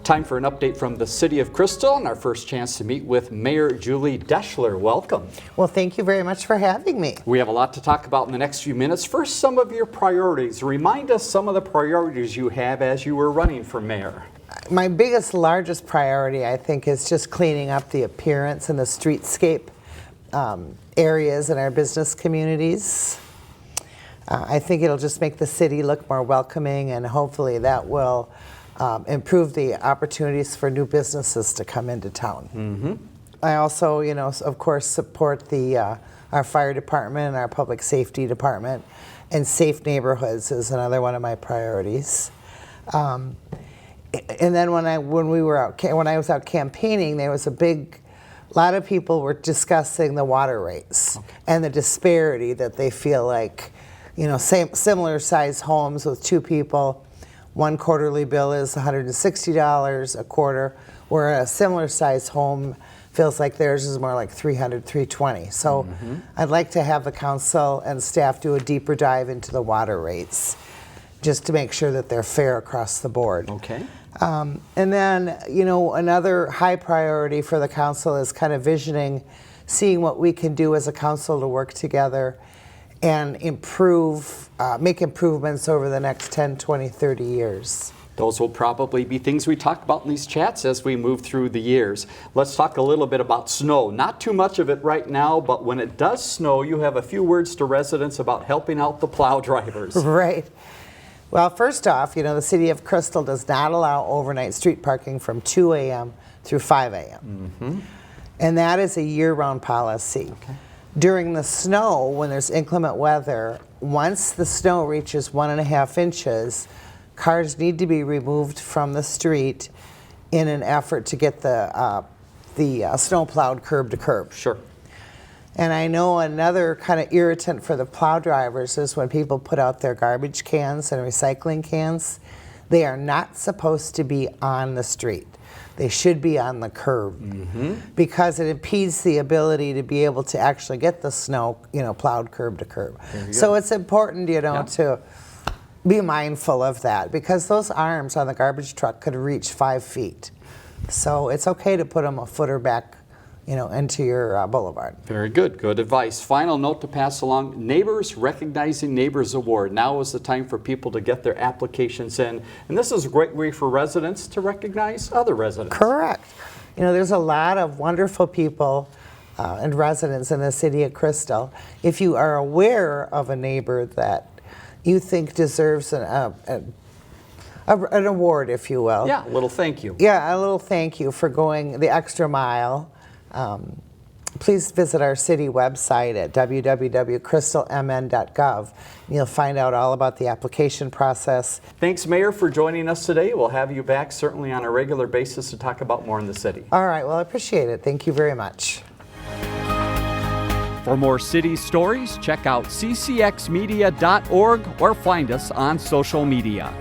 Time for an update from the City of Crystal and our first chance to meet with Mayor Julie Deshler. Welcome. Well, thank you very much for having me. We have a lot to talk about in the next few minutes. First, some of your priorities. Remind us some of the priorities you have as you were running for mayor. My biggest, largest priority, I think, is just cleaning up the appearance and the streetscape areas in our business communities. I think it'll just make the city look more welcoming, and hopefully that will improve the opportunities for new businesses to come into town. Mm-hmm. I also, of course, support our fire department and our public safety department, and safe neighborhoods is another one of my priorities. And then when I was out campaigning, there was a lot of people were discussing the water rates and the disparity that they feel like, similar size homes with two people, one quarterly bill is $160 a quarter, where a similar size home feels like theirs is more like $300, $320. So I'd like to have the council and staff do a deeper dive into the water rates, just to make sure that they're fair across the board. Okay. And then, another high priority for the council is kind of seeing what we can do as a council to work together and make improvements over the next 10, 20, 30 years. Those will probably be things we talk about in these chats as we move through the years. Let's talk a little bit about snow. Not too much of it right now, but when it does snow, you have a few words to residents about helping out the plow drivers. Right. Well, first off, the City of Crystal does not allow overnight street parking from 2 a.m. through 5 a.m. Mm-hmm. And that is a year-round policy. Okay. During the snow, when there's inclement weather, once the snow reaches 1.5 inches, cars need to be removed from the street in an effort to get the snow plowed curb to curb. Sure. And I know another kind of irritant for the plow drivers is when people put out their garbage cans and recycling cans. They are not supposed to be on the street. They should be on the curb, because it impedes the ability to be able to actually get the snow, plowed curb to curb. So it's important, to be mindful of that, because those arms on the garbage truck could reach 5 feet. So it's okay to put them a footer back, into your boulevard. Very good. Good advice. Final note to pass along, Neighbors Recognizing Neighbors Award. Now is the time for people to get their applications in. And this is a great way for residents to recognize other residents. Correct. There's a lot of wonderful people and residents in the City of Crystal. If you are aware of a neighbor that you think deserves an award, if you will. Yeah, a little thank you. Yeah, a little thank you for going the extra mile. Please visit our city website at www.crystalmn.gov. You'll find out all about the application process. Thanks, Mayor, for joining us today. We'll have you back certainly on a regular basis to talk about more in the city. All right, well, I appreciate it. Thank you very much. For more city stories, check out ccxmedia.org or find us on social media.